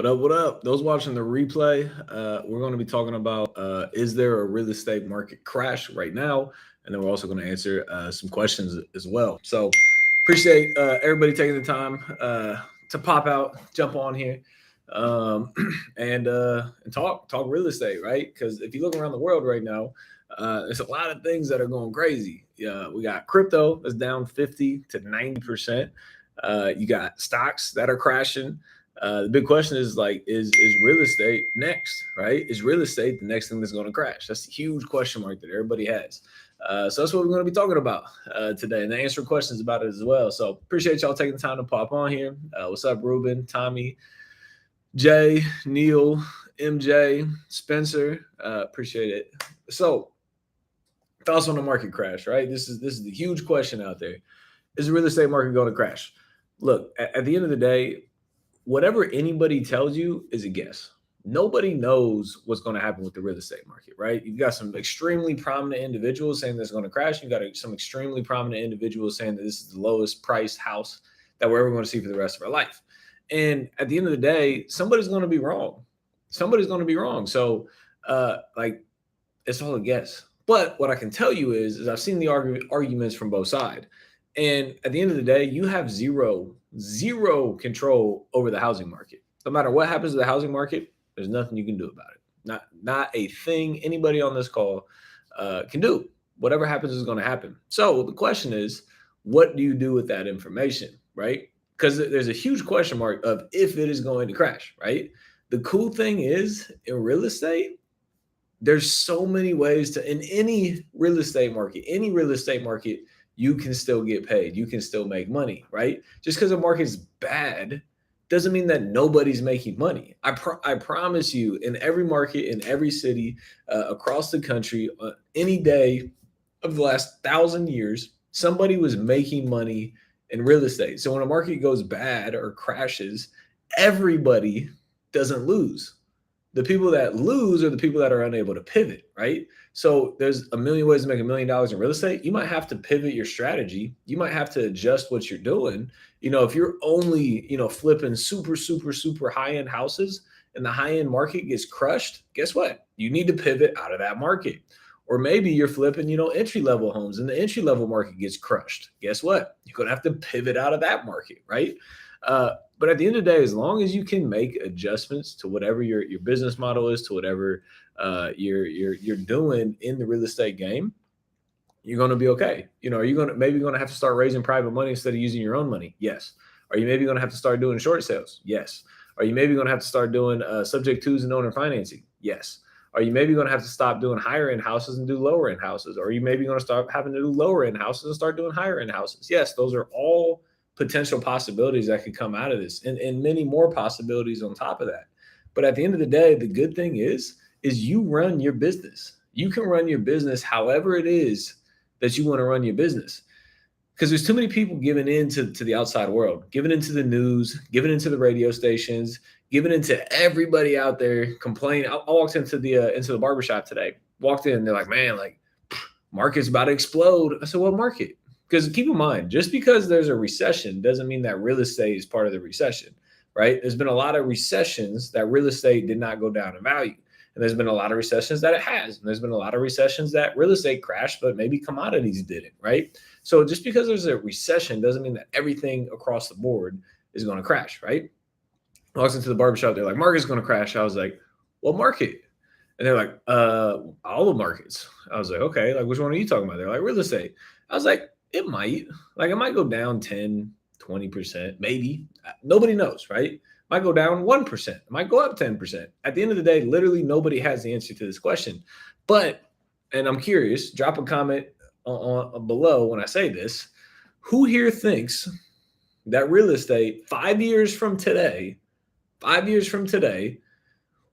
What up? What up? Those watching the replay, we're going to be talking about is there a real estate market crash right now? And then we're also going to answer some questions as well. So appreciate everybody taking the time to pop out, jump on here, um, and talk real estate, right? Because if you look around the world right now, there's a lot of things that are going crazy. We got crypto that's down 50 to 90%. You got stocks that are crashing. The big question is like, is real estate next, right? Is real estate the next thing that's going to crash? That's a huge question mark that everybody has. So that's what we're going to be talking about today, and answer questions about it as well. So appreciate y'all taking the time to pop on here. What's up, Ruben, Tommy, Jay, Neil, MJ, Spencer? Appreciate it. So thoughts on the market crash, right? This is the huge question out there. Is the real estate market going to crash? Look, at the end of the day, whatever anybody tells you is a guess. Nobody knows what's going to happen with the real estate market, right? You've got some extremely prominent individuals saying that it's going to crash. You've got some extremely prominent individuals saying that this is the lowest priced house that we're ever going to see for the rest of our life. And at the end of the day, somebody's going to be wrong. Somebody's going to be wrong. So, it's all a guess. But what I can tell you is I've seen the arguments from both sides. And at the end of the day, you have zero control over the housing market. No matter what happens to the housing market, there's nothing you can do about it. Not a thing anybody on this call can do. Whatever happens is going to happen. So the question is, what do you do with that information, right? Because there's a huge question mark of if it is going to crash, right? The cool thing is in real estate, there's so many ways to, in any real estate market, you can still get paid. You can still make money, right? Just because the market's bad doesn't mean that nobody's making money. I promise you, in every market, in every city, across the country, any day of the last 1,000 years, somebody was making money in real estate. So when a market goes bad or crashes, everybody doesn't lose. The people that lose are the people that are unable to pivot, right? So there's a million ways to make $1 million in real estate. You might have to pivot your strategy. You might have to adjust what you're doing. If you're only, flipping super high-end houses and the high-end market gets crushed, guess what? You need to pivot out of that market. Or maybe you're flipping, entry-level homes and the entry-level market gets crushed. Guess what? You're going to have to pivot out of that market, right? But at the end of the day, as long as you can make adjustments to whatever your business model is, to whatever you're doing in the real estate game, you're going to be okay. Are you maybe going to have to start raising private money instead of using your own money? Yes. Are you maybe going to have to start doing short sales? Yes. Are you maybe going to have to start doing subject twos and owner financing? Yes. Are you maybe going to have to stop doing higher end houses and do lower end houses? Or are you maybe going to start having to do lower end houses and start doing higher end houses? Yes, those are all potential possibilities that could come out of this, and many more possibilities on top of that. But at the end of the day, the good thing is you run your business. You can run your business however it is that you want to run your business. Because there's too many people giving into the outside world, giving into the news, giving into the radio stations, giving into everybody out there complaining. I walked into the barbershop today. Walked in, they're like, man, market's about to explode. I said, what market? Because keep in mind, just because there's a recession doesn't mean that real estate is part of the recession, right? There's been a lot of recessions that real estate did not go down in value. And there's been a lot of recessions that it has. And there's been a lot of recessions that real estate crashed, but maybe commodities didn't, right? So just because there's a recession doesn't mean that everything across the board is going to crash, right? I walked into the barbershop, they're like, market's going to crash. I was like, what market? And they're like, all the markets. I was like, okay, which one are you talking about? They're like, real estate. I was like, it might go down 10, 20%, maybe. Nobody knows, right? It might go down 1%. It might go up 10%. At the end of the day, literally nobody has the answer to this question. But, and I'm curious, drop a comment on below when I say this. Who here thinks that real estate 5 years from today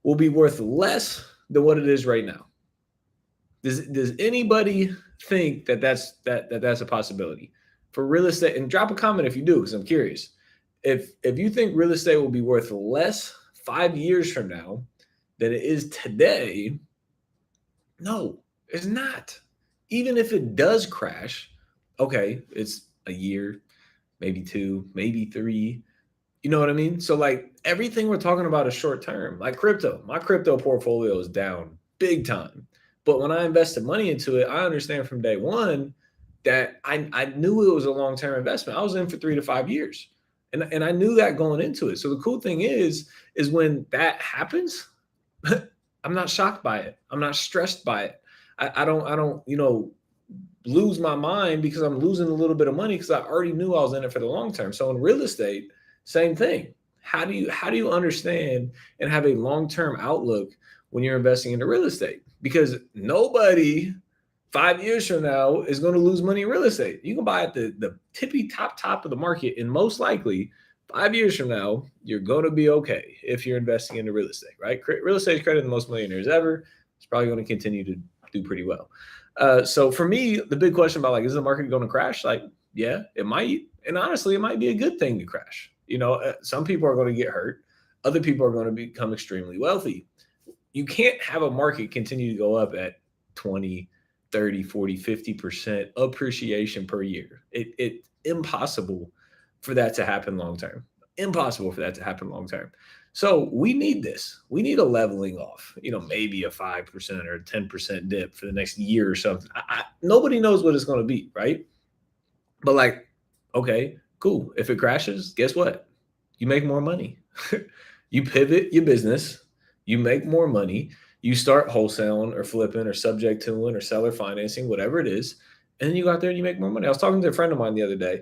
will be worth less than what it is right now? Does anybody think that's a possibility for real estate? And drop a comment if you do, because I'm curious. If you think real estate will be worth less 5 years from now than it is today, no, it's not. Even if it does crash, okay, it's a year, maybe 2, maybe 3. You know what I mean? So like everything we're talking about is short term. Like crypto, my crypto portfolio is down big time. But when I invested money into it, I understand from day one that I knew it was a long term investment. I was in for 3 to 5 years, and I knew that going into it. So the cool thing is when that happens, I'm not shocked by it. I'm not stressed by it. I don't lose my mind because I'm losing a little bit of money because I already knew I was in it for the long term. So in real estate, same thing. How do you understand and have a long-term outlook when you're investing into real estate? Because nobody 5 years from now is going to lose money in real estate. You can buy at the tippy top of the market, and most likely 5 years from now, you're going to be okay if you're investing into real estate, right? Real estate is credited the most millionaires ever. It's probably going to continue to do pretty well. So for me, the big question about like, is the market going to crash? Like, yeah, it might. And honestly, it might be a good thing to crash. Some people are going to get hurt. Other people are going to become extremely wealthy. You can't have a market continue to go up at 20, 30, 40, 50% appreciation per year. It's impossible for that to happen long term. Impossible for that to happen long term. So we need this. We need a leveling off, maybe a 5% or a 10% dip for the next year or something. Nobody knows what it's going to be, right? But like, okay, cool. If it crashes, guess what? You make more money. You pivot your business, you make more money, you start wholesaling or flipping or subject to or seller financing, whatever it is. And then you go out there and you make more money. I was talking to a friend of mine the other day.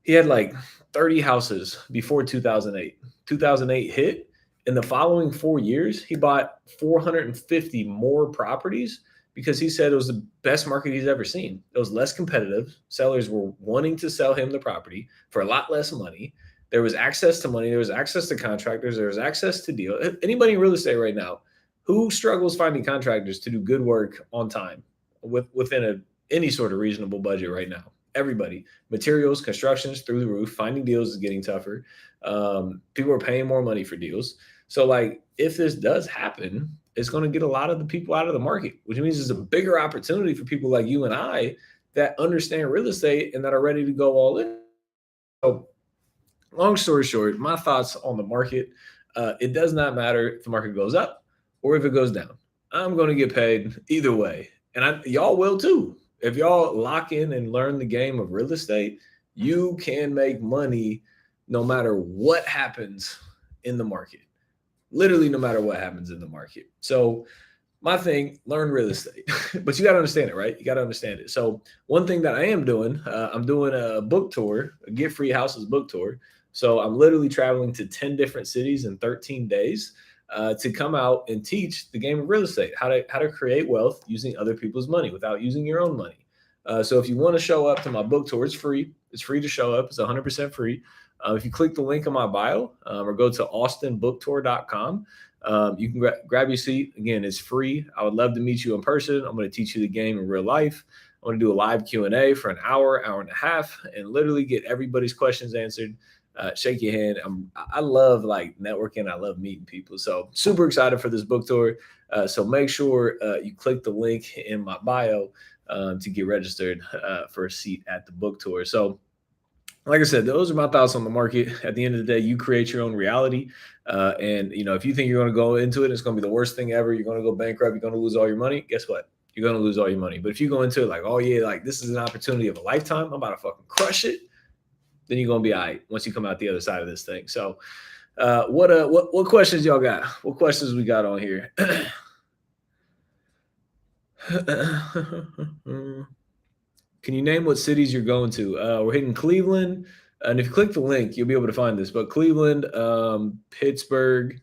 He had like 30 houses before 2008. 2008 hit. In the following 4 years, he bought 450 more properties because he said it was the best market he's ever seen. It was less competitive. Sellers were wanting to sell him the property for a lot less money. There was access to money. There was access to contractors. There was access to deal. Anybody in real estate right now who struggles finding contractors to do good work on time within any sort of reasonable budget right now? Everybody. Materials, constructions through the roof. Finding deals is getting tougher. People are paying more money for deals. So like if this does happen, it's going to get a lot of the people out of the market, which means it's a bigger opportunity for people like you and I that understand real estate and that are ready to go all in. So long story short, my thoughts on the market, it does not matter if the market goes up or if it goes down. I'm going to get paid either way. And y'all will too. If y'all lock in and learn the game of real estate, you can make money no matter what happens in the market. Literally, no matter what happens in the market. So my thing, learn real estate, but you got to understand it, right? You got to understand it. So one thing that I am doing, I'm doing a book tour, a Get Free Houses book tour. So I'm literally traveling to 10 different cities in 13 days to come out and teach the game of real estate, how to create wealth using other people's money without using your own money. So if you want to show up to my book tour, it's free. It's free to show up. It's 100% free. If you click the link in my bio or go to austinbooktour.com, you can grab your seat. Again, it's free. I would love to meet you in person. I'm going to teach you the game in real life. I'm going to do a live Q&A for an hour and a half, and literally get everybody's questions answered. Shake your hand. I love like networking. I love meeting people. So super excited for this book tour. So make sure you click the link in my bio to get registered for a seat at the book tour. So like I said, those are my thoughts on the market. At the end of the day, you create your own reality. And if you think you're going to go into it, it's going to be the worst thing ever. You're going to go bankrupt. You're going to lose all your money. Guess what? You're going to lose all your money. But if you go into it like, oh yeah, like this is an opportunity of a lifetime, I'm about to fucking crush it, then you're going to be all right once you come out the other side of this thing. So what questions y'all got? What questions we got on here? Can you name what cities you're going to? We're hitting Cleveland. And if you click the link, you'll be able to find this. But Cleveland, Pittsburgh,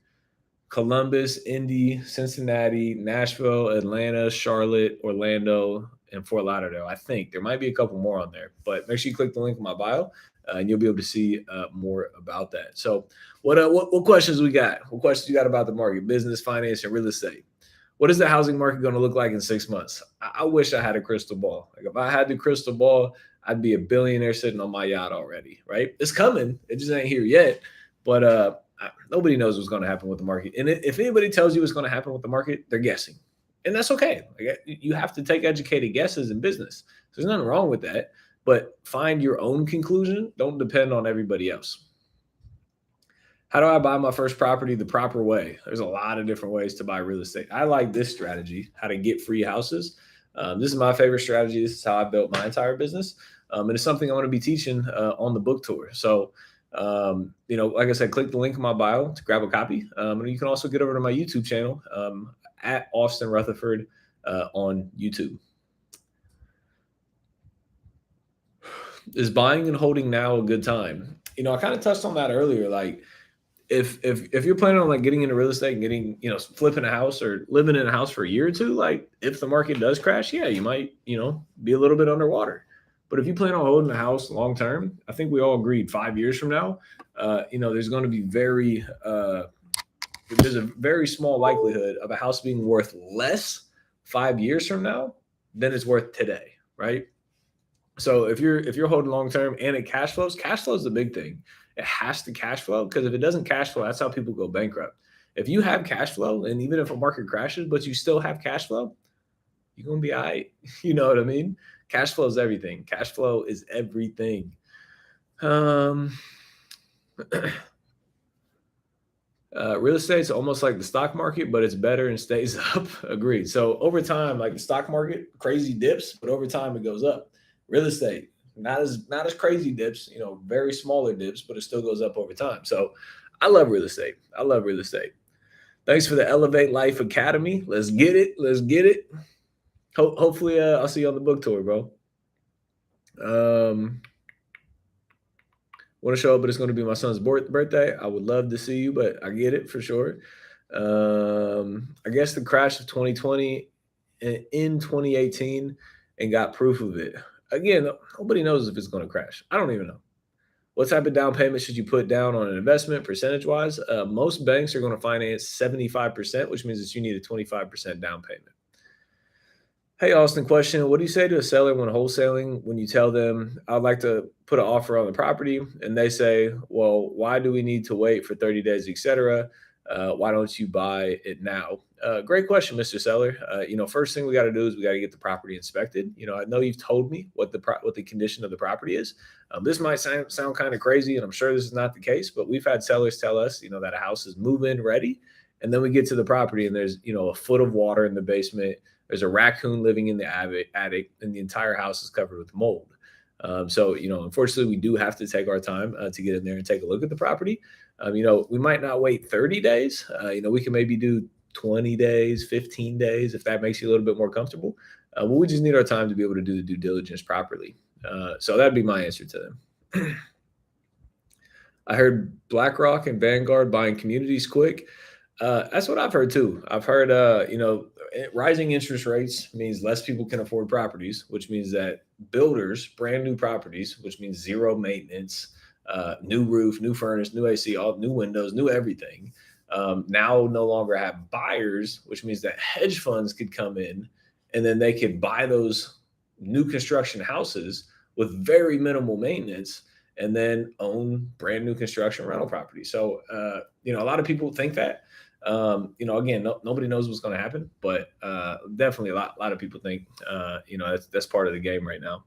Columbus, Indy, Cincinnati, Nashville, Atlanta, Charlotte, Orlando, and Fort Lauderdale. I think there might be a couple more on there. But make sure you click the link in my bio, and you'll be able to see more about that. So what questions we got? What questions you got about the market, business, finance, and real estate? What is the housing market going to look like in 6 months? I wish I had a crystal ball. Like if I had the crystal ball, I'd be a billionaire sitting on my yacht already, right? It's coming. It just ain't here yet. But nobody knows what's going to happen with the market. And if anybody tells you what's going to happen with the market, they're guessing. And that's okay. Like, you have to take educated guesses in business. There's nothing wrong with that. But find your own conclusion. Don't depend on everybody else. How do I buy my first property the proper way? There's a lot of different ways to buy real estate. I like this strategy, how to get free houses. This is my favorite strategy. This is how I built my entire business. And it's something I'm going to be teaching on the book tour. So, like I said, click the link in my bio to grab a copy. And you can also get over to my YouTube channel at Austin Rutherford on YouTube. Is buying and holding now a good time? I kind of touched on that earlier. Like, if you're planning on like getting into real estate and getting, flipping a house or living in a house for a year or two, like if the market does crash, yeah, you might, be a little bit underwater. But if you plan on holding a house long term, I think we all agreed 5 years from now, there's going to be there's a very small likelihood of a house being worth less 5 years from now than it's worth today, right? So if you're holding long term and it cash flows is the big thing. It has to cash flow, because if it doesn't cash flow, that's how people go bankrupt. If you have cash flow, and even if a market crashes, but you still have cash flow, you're gonna be all right. You know what I mean? Cash flow is everything. Cash flow is everything. Real estate's almost like the stock market, but it's better and stays up. Agreed. So over time, like the stock market, crazy dips, but over time it goes up. Real estate, not as crazy dips, very smaller dips, but it still goes up over time. So I love real estate. Thanks for the Elevate Life Academy. Let's get it. Hopefully I'll see you on the book tour, bro. Want to show up, but it's going to be my son's birthday. I would love to see you, but I get it for sure. I guess the crash of 2020 in 2018 and got proof of it. Again, nobody knows if it's going to crash. I don't even know. What type of down payment should you put down on an investment percentage-wise? Most banks are going to finance 75%, which means that you need a 25% down payment. Hey, Austin, question. What do you say to a seller when wholesaling, when you tell them, I'd like to put an offer on the property, and they say, well, why do we need to wait for 30 days, et cetera? Why don't you buy it now? Great question, Mr. Seller. First thing we got to do is we got to get the property inspected. I know you've told me what the condition of the property is. This might sound kind of crazy, and I'm sure this is not the case, but we've had sellers tell us, that a house is move-in ready, and then we get to the property and there's, a foot of water in the basement. There's a raccoon living in the attic, and the entire house is covered with mold. So, unfortunately, we do have to take our time to get in there and take a look at the property. We might not wait 30 days. We can maybe do 20 days, 15 days, if that makes you a little bit more comfortable. But we just need our time to be able to do the due diligence properly. So that'd be my answer to them. I heard BlackRock and Vanguard buying communities quick. That's what I've heard too. I've heard, rising interest rates means less people can afford properties, which means that builders, brand new properties, which means zero maintenance, new roof, new furnace, new AC, all new windows, new everything. Now no longer have buyers, which means that hedge funds could come in and then they could buy those new construction houses with very minimal maintenance and then own brand new construction rental property. So, a lot of people think that. Again, nobody knows what's going to happen, but definitely a lot of people think, that's part of the game right now.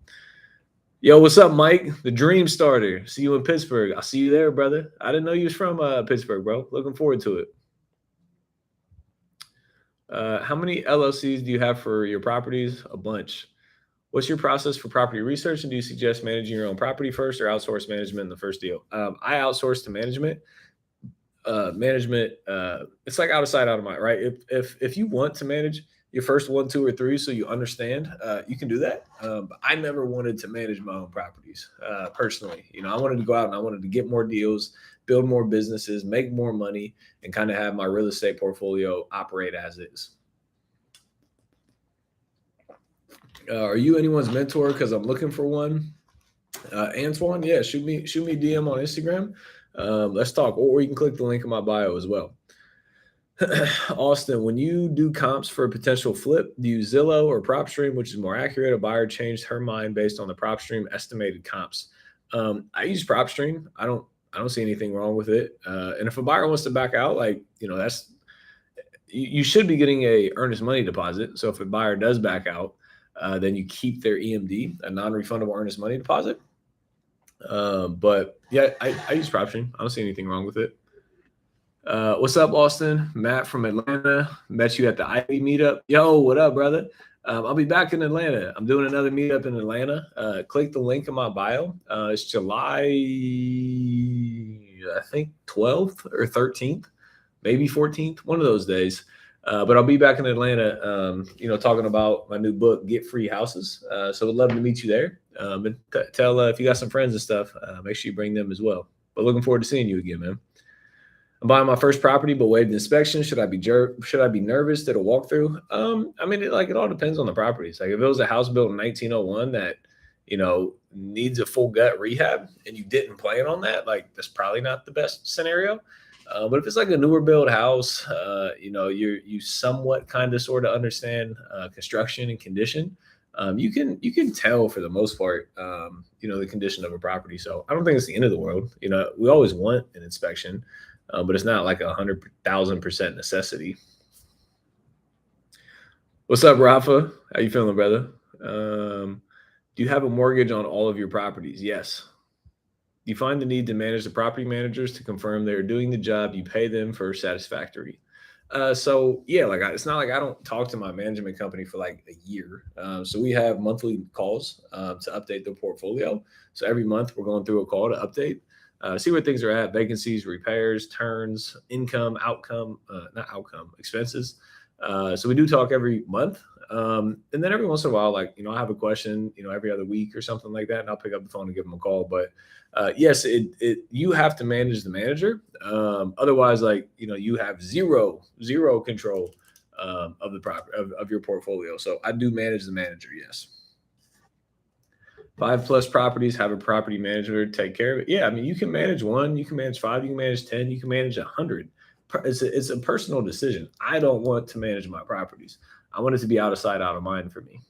Yo, what's up, Mike? The Dream Starter. See you in Pittsburgh. I'll see you there, brother. I didn't know you was from Pittsburgh, bro. Looking forward to it. How many LLCs do you have for your properties? A bunch. What's your process for property research? And do you suggest managing your own property first or outsource management in the first deal? I outsource to management. It's like out of sight, out of mind, right? If you want to manage your first 1, 2, or 3, so you understand, you can do that. But I never wanted to manage my own properties personally. I wanted to go out and I wanted to get more deals, build more businesses, make more money, and kind of have my real estate portfolio operate as is. Are you anyone's mentor? Because I'm looking for one. Antoine, yeah, shoot me DM on Instagram. Let's talk, or you can click the link in my bio as well. Austin, when you do comps for a potential flip, do you use Zillow or Propstream, which is more accurate? A buyer changed her mind based on the Propstream estimated comps. I use Propstream. I don't see anything wrong with it. And if a buyer wants to back out, you should be getting a earnest money deposit. So if a buyer does back out, then you keep their EMD, a non-refundable earnest money deposit. But yeah, I use Propstream. I don't see anything wrong with it. What's up, Austin? Matt from Atlanta. Met you at the Ivy Meetup. Yo, what up, brother? I'll be back in Atlanta. I'm doing another meetup in Atlanta. Click the link in my bio. It's July, I think, 12th or 13th, maybe 14th, one of those days. But I'll be back in Atlanta, talking about my new book, Get Free Houses. So I'd love to meet you there. And tell if you got some friends and stuff, make sure you bring them as well. But looking forward to seeing you again, man. I'm buying my first property, but waived inspection. Should I be nervous that a walkthrough? It all depends on the properties. Like if it was a house built in 1901 that, needs a full gut rehab and you didn't plan on that, like that's probably not the best scenario. But if it's like a newer build house, you somewhat kind of sort of understand construction and condition. You can tell for the most part, the condition of a property. So I don't think it's the end of the world. We always want an inspection. But it's not like 100,000% necessity. What's up, Rafa? How you feeling, brother? Do you have a mortgage on all of your properties? Yes. Do you find the need to manage the property managers to confirm they're doing the job you pay them for satisfactory? So yeah, it's not like I don't talk to my management company for like a year. So we have monthly calls to update the portfolio. So every month we're going through a call to update. See where things are at: vacancies, repairs, turns, income, expenses. So we do talk every month. And then every once in a while, I have a question, every other week or something like that, and I'll pick up the phone and give them a call. But yes, you have to manage the manager. Otherwise, you have zero control of the property of your portfolio. So I do manage the manager. Yes. 5+ properties, have a property manager take care of it. Yeah, you can manage 1, you can manage 5, you can manage 10, you can manage 100. It's a personal decision. I don't want to manage my properties. I want it to be out of sight, out of mind for me.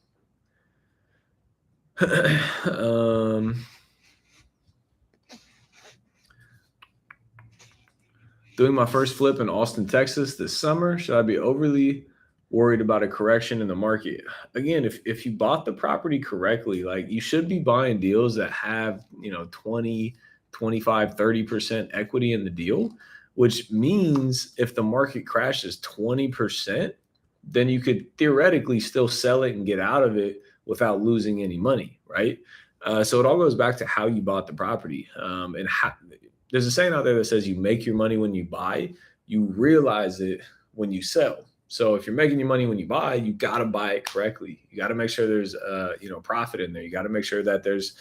Doing my first flip in Austin, Texas this summer. Should I be overly worried about a correction in the market? Again, if you bought the property correctly, you should be buying deals that have 20, 25, 30% equity in the deal, which means if the market crashes 20%, then you could theoretically still sell it and get out of it without losing any money, right? So it all goes back to how you bought the property. And there's a saying out there that says you make your money when you buy, you realize it when you sell. So if you're making your money when you buy, you got to buy it correctly. You got to make sure there's profit in there. You got to make sure that there's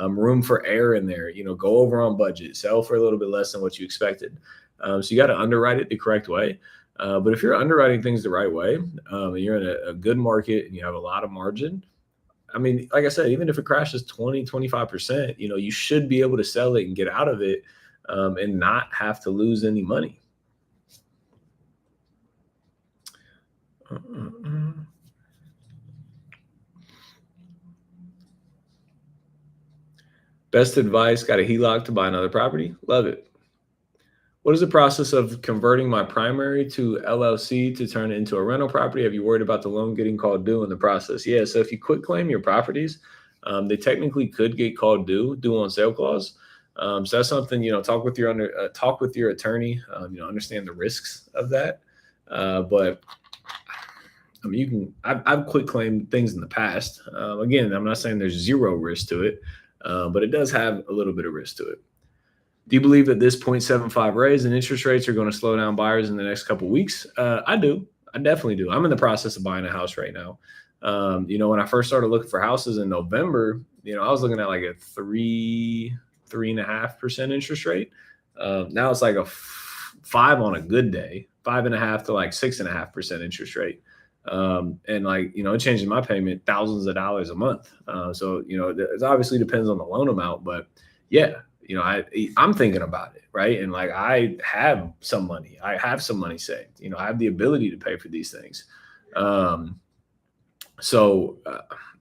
room for error in there. Go over on budget, sell for a little bit less than what you expected. So you got to underwrite it the correct way. But if you're underwriting things the right way, and you're in a good market and you have a lot of margin, like I said, even if it crashes 20, 25%, you should be able to sell it and get out of it and not have to lose any money. Best advice, got a HELOC to buy another property. Love it. What is the process of converting my primary to LLC to turn it into a rental property? Have you worried about the loan getting called due in the process? Yeah, so if you quit claim your properties, they technically could get called due on sale clause. So that's something, talk with your attorney, understand the risks of that. But I've quit claimed things in the past. Again, I'm not saying there's zero risk to it, but it does have a little bit of risk to it. Do you believe that this 0.75 raise in interest rates are going to slow down buyers in the next couple of weeks? I do. I definitely do. I'm in the process of buying a house right now. When I first started looking for houses in November, I was looking at like a 3.5% interest rate. Now it's like a 5 on a good day, 5.5 to like 6.5% interest rate. And it changes my payment thousands of dollars a month. So it obviously depends on the loan amount, but yeah, I'm thinking about it, right? And I have some money saved. I have the ability to pay for these things.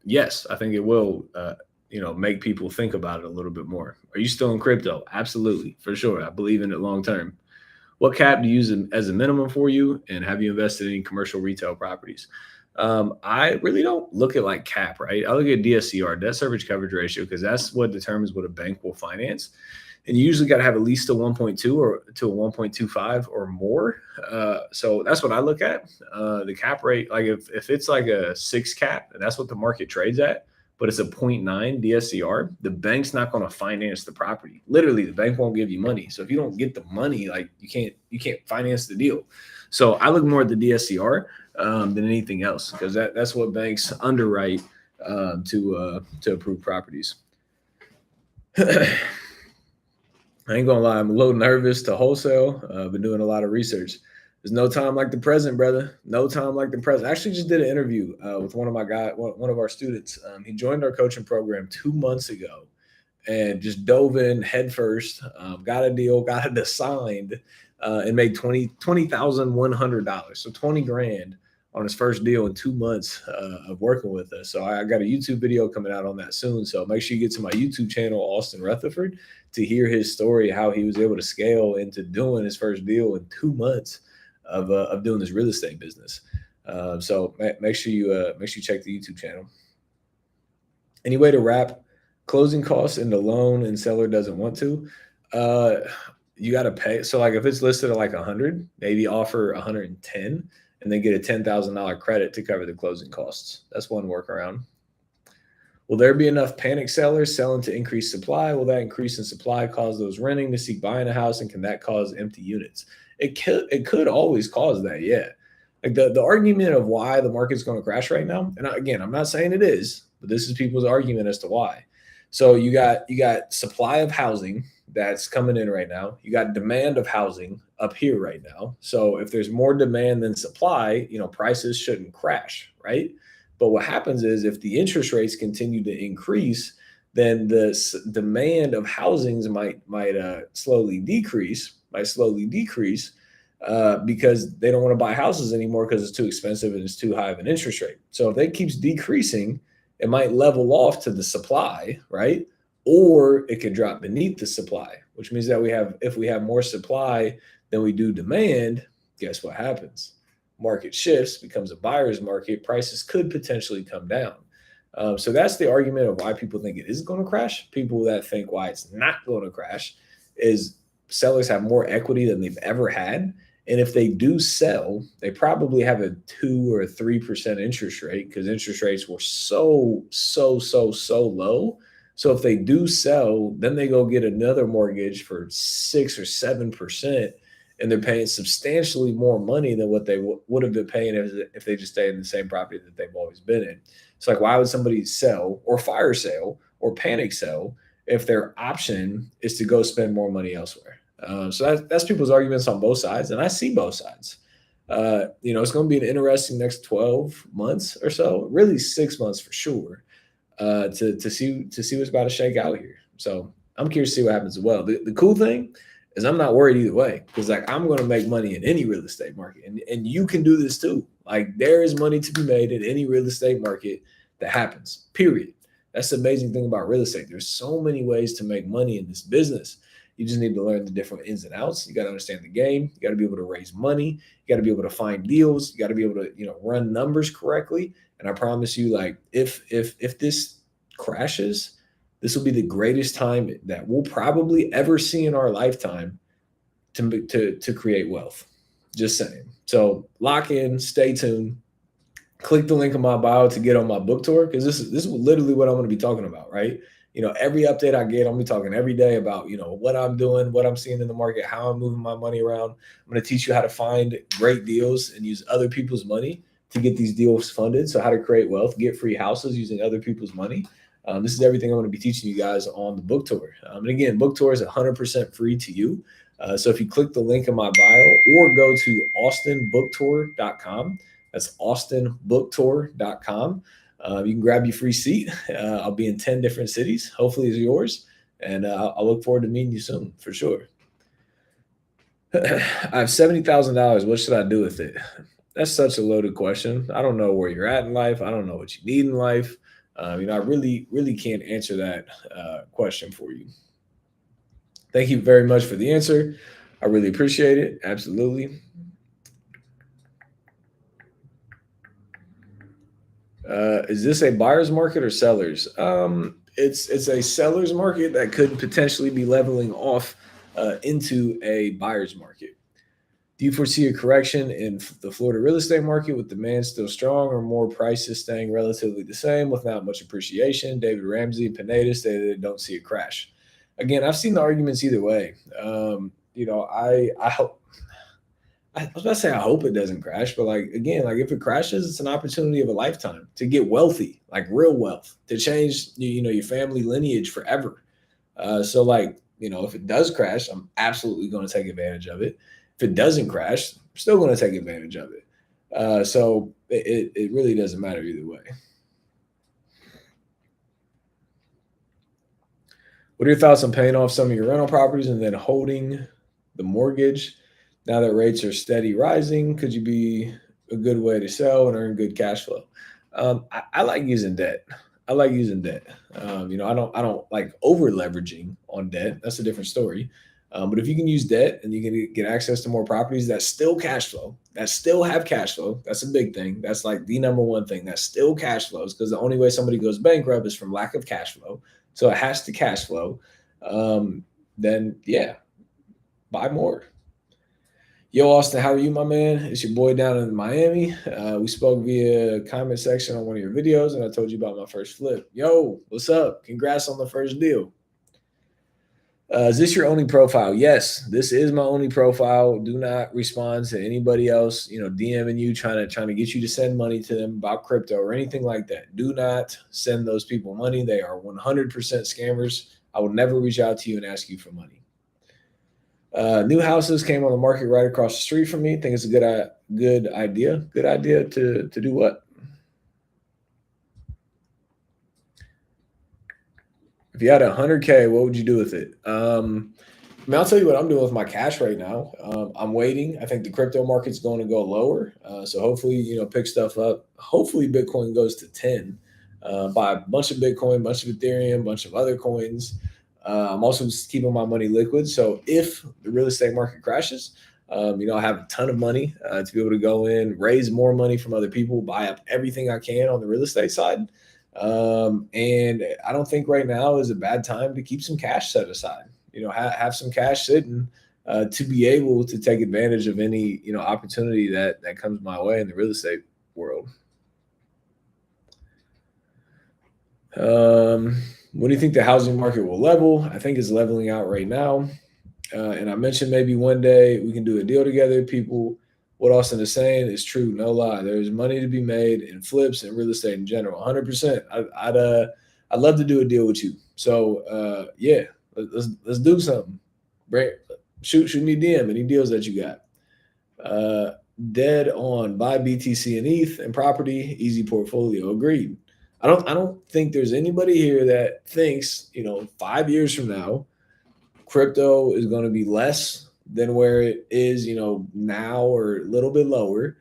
Yes, I think it will, make people think about it a little bit more. Are you still in crypto? Absolutely, for sure. I believe in it long term. What cap do you use as a minimum for you? And have you invested in commercial retail properties? I really don't look at cap, right? I look at DSCR, debt service coverage ratio, because that's what determines what a bank will finance. and you usually got to have at least a 1.2 or to a 1.25 or more. So that's what I look at. The cap rate, like if it's like a 6 cap, and that's what the market trades at, but it's a 0.9 DSCR, the bank's not going to finance the property. Literally, the bank won't give you money. So if you don't get the money, like you can't finance the deal. So I look more at the DSCR than anything else, because that's what banks underwrite to approve properties. I ain't gonna lie, I'm a little nervous to wholesale. I've been doing a lot of research. There's no time like the present, brother. No time like the present. I actually just did an interview with one of our students. He joined our coaching program 2 months ago and just dove in head first, got a deal, got it assigned, and made $20,100. So 20 grand on his first deal in 2 months of working with us. So I got a YouTube video coming out on that soon. So make sure you get to my YouTube channel, Austin Rutherford, to hear his story, how he was able to scale into doing his first deal in 2 months of doing this real estate business. So make sure you check the YouTube channel. Any way to wrap closing costs into loan and seller doesn't want to? You got to pay. So like if it's listed at like 100, maybe offer 110 and then get a $10,000 credit to cover the closing costs. That's one workaround. Will there be enough panic sellers selling to increase supply? Will that increase in supply cause those renting to seek buying a house? And can that cause empty units? It could always cause that. Yeah. Like the argument of why the market's going to crash right now. And again, I'm not saying it is, but this is people's argument as to why. So you got supply of housing that's coming in right now. You got demand of housing up here right now. So if there's more demand than supply, prices shouldn't crash, right? But what happens is if the interest rates continue to increase, then the demand of housings might slowly decrease, because they don't want to buy houses anymore because it's too expensive and it's too high of an interest rate. So if it keeps decreasing, it might level off to the supply, right? Or it could drop beneath the supply, which means that if we have more supply than we do demand, guess what happens? Market shifts, becomes a buyer's market. Prices could potentially come down. So that's the argument of why people think it is going to crash. People that think why it's not going to crash is sellers have more equity than they've ever had. And if they do sell, they probably have a 2 or 3% interest rate because interest rates were so low. So if they do sell, then they go get another mortgage for 6 or 7%, and they're paying substantially more money than what they would have been paying if they just stayed in the same property that they've always been in. It's like, why would somebody sell or fire sale or panic sell if their option is to go spend more money elsewhere? So that's people's arguments on both sides, and I see both sides. It's going to be an interesting next 12 months or so, really 6 months for sure, to see what's about to shake out here. So I'm curious to see what happens as well. The cool thing is I'm not worried either way, because like I'm going to make money in any real estate market, and you can do this too. Like there is money to be made in any real estate market that happens, period. That's the amazing thing about real estate. There's so many ways to make money in this business. You just need to learn the different ins and outs. You got to understand the game. You got to be able to raise money. You got to be able to find deals. You got to be able to, run numbers correctly. And I promise you, like, if this crashes, this will be the greatest time that we'll probably ever see in our lifetime to create wealth. Just saying. So lock in, stay tuned. Click the link in my bio to get on my book tour, because this is literally what I'm going to be talking about, right? Every update I get, I'm going to be talking every day about, what I'm doing, what I'm seeing in the market, how I'm moving my money around. I'm going to teach you how to find great deals and use other people's money to get these deals funded. So how to create wealth, get free houses using other people's money. This is everything I'm going to be teaching you guys on the book tour. And again, book tour is 100% free to you. So if you click the link in my bio or go to austinbooktour.com, that's austinbooktour.com. You can grab your free seat. I'll be in 10 different cities. Hopefully it's yours. And I'll look forward to meeting you soon, for sure. I have $70,000. What should I do with it? That's such a loaded question. I don't know where you're at in life. I don't know what you need in life. I really can't answer that question for you. Thank you very much for the answer. I really appreciate it. Absolutely. Is this a buyer's market or sellers? it's a seller's market that could potentially be leveling off into a buyer's market. Do you foresee a correction in the Florida real estate market with demand still strong or more prices staying relatively the same with not much appreciation? David Ramsey and Pineda stated they don't see a crash. Again, I've seen the arguments either way. I hope I was about to say I hope it doesn't crash, but like again, like if it crashes, it's an opportunity of a lifetime to get wealthy, like real wealth, to change your family lineage forever. So like if it does crash, I'm absolutely going to take advantage of it. If it doesn't crash, I'm still going to take advantage of it. So it really doesn't matter either way. What are your thoughts on paying off some of your rental properties and then holding the mortgage? Now that rates are steady rising, could you be a good way to sell and earn good cash flow? I like using debt. I like using debt. I don't like over leveraging on debt. That's a different story. But if you can use debt and you can get access to more properties that still cash flow, that still have cash flow, that's a big thing. That's like the number one thing that still cash flows because the only way somebody goes bankrupt is from lack of cash flow. So it has to cash flow. Then yeah, buy more. Yo, Austin, how are you, my man? It's your boy down in Miami. We spoke via comment section on one of your videos, and I told you about my first flip. Yo, what's up? Congrats on the first deal. Is this your only profile? Yes, this is my only profile. Do not respond to anybody else, DMing you, trying to get you to send money to them about crypto or anything like that. Do not send those people money. They are 100% scammers. I will never reach out to you and ask you for money. New houses came on the market right across the street from me. Think it's a good idea. Good idea to do what? If you had 100K, what would you do with it? I'll tell you what I'm doing with my cash right now. I'm waiting. I think the crypto market's going to go lower. So hopefully, pick stuff up. Hopefully Bitcoin goes to 10. Buy a bunch of Bitcoin, bunch of Ethereum, bunch of other coins. I'm also just keeping my money liquid. So if the real estate market crashes, I have a ton of money to be able to go in, raise more money from other people, buy up everything I can on the real estate side. And I don't think right now is a bad time to keep some cash set aside. Have some cash sitting to be able to take advantage of any opportunity that comes my way in the real estate world. When do you think the housing market will level? I think it's leveling out right now. And I mentioned maybe one day we can do a deal together. What Austin is saying is true, no lie. There's money to be made in flips and real estate in general. 100%. I'd love to do a deal with you. So yeah, let's do something. Shoot me DM any deals that you got. Dead on. Buy BTC and ETH and property. Easy portfolio. Agreed. I don't think there's anybody here that thinks 5 years from now crypto is going to be less than where it is now or a little bit lower,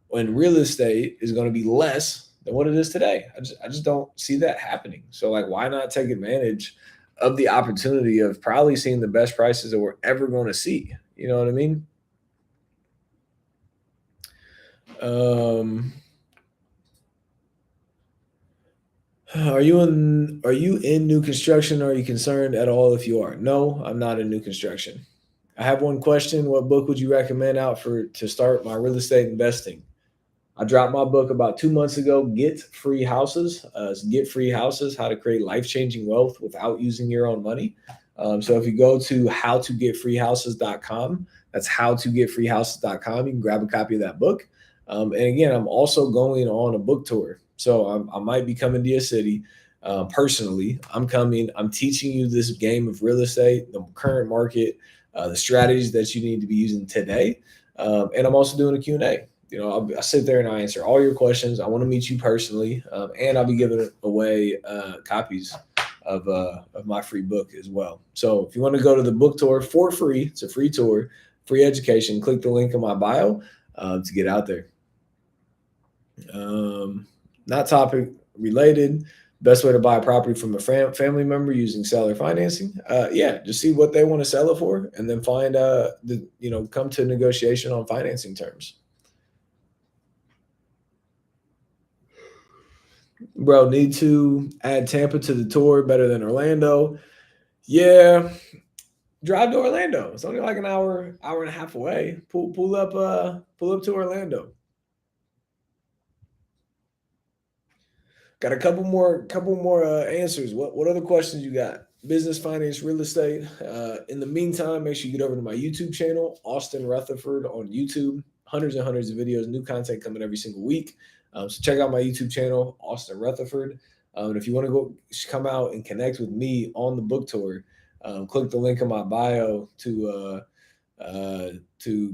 when real estate is going to be less than what it is today. I just don't see that happening. So like, why not take advantage of the opportunity of probably seeing the best prices that we're ever going to see? You know what I mean? Are you in new construction? Are you concerned at all if you are? No, I'm not in new construction. I have one question. What book would you recommend out to start my real estate investing? I dropped my book about 2 months ago, Get Free Houses. It's Get Free Houses, How to Create Life-Changing Wealth Without Using Your Own Money. So if you go to howtogetfreehouses.com, that's howtogetfreehouses.com, you can grab a copy of that book. And again, I'm also going on a book tour. So I might be coming to your city personally. I'm coming. I'm teaching you this game of real estate, the current market, the strategies that you need to be using today. And I'm also doing a Q&A. I sit there and I answer all your questions. I want to meet you personally, and I'll be giving away copies of my free book as well. So if you want to go to the book tour for free, it's a free tour, free education. Click the link in my bio to get out there. Not topic related. Best way to buy a property from a family member using seller financing. Yeah, just see what they want to sell it for, and then find come to negotiation on financing terms. Bro, need to add Tampa to the tour better than Orlando. Yeah, drive to Orlando. It's only like an hour and a half away. Pull up to Orlando. Got a couple more answers. What other questions you got? Business, finance, real estate. In the meantime, make sure you get over to my YouTube channel, Austin Rutherford on YouTube. Hundreds and hundreds of videos, new content coming every single week. So check out my YouTube channel, Austin Rutherford. And if you want to go come out and connect with me on the book tour, click the link in my bio to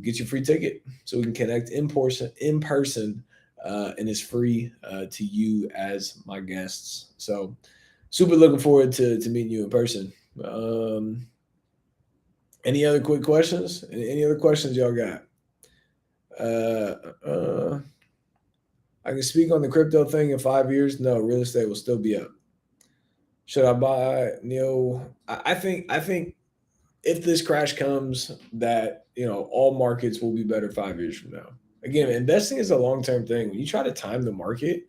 get your free ticket so we can connect in person, and it's free to you as my guests. So super looking forward to meeting you in person. Any other quick questions? Any other questions y'all got? Uh, uh, I can speak on the crypto thing in 5 years. No, real estate will still be up. Should I buy? I think if this crash comes, that all markets will be better 5 years from now. Again, investing is a long term thing. When you try to time the market,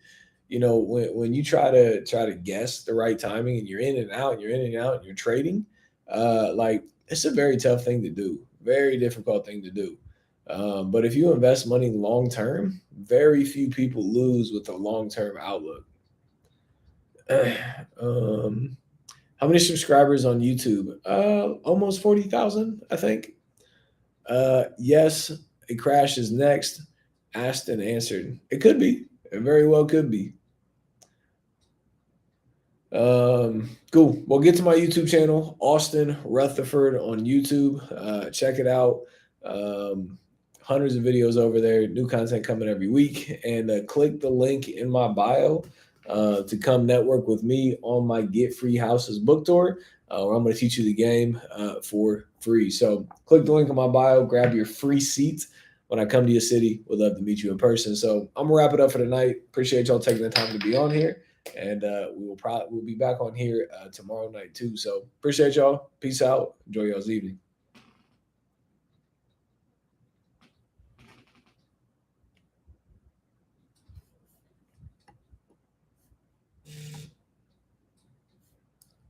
when you try to guess the right timing and you're in and out, and you're in and out, and you're trading, like it's a very tough thing to do, very difficult thing to do. But if you invest money long term, very few people lose with a long term outlook. um, how many subscribers on YouTube? Almost 40,000, I think. Yes, a crash is next. Asked and answered. It could be. It very well could be. Cool. Well, get to my YouTube channel, Austin Rutherford on YouTube. Check it out. Um, Hundreds of videos over there, new content coming every week. And click the link in my bio to come network with me on my Get Free Houses book tour, where I'm going to teach you the game for free. So click the link in my bio, grab your free seat when I come to your city. Would love to meet you in person. So I'm gonna wrap it up for tonight. Appreciate y'all taking the time to be on here, and we'll be back on here tomorrow night too. So appreciate y'all. Peace out. Enjoy y'all's evening.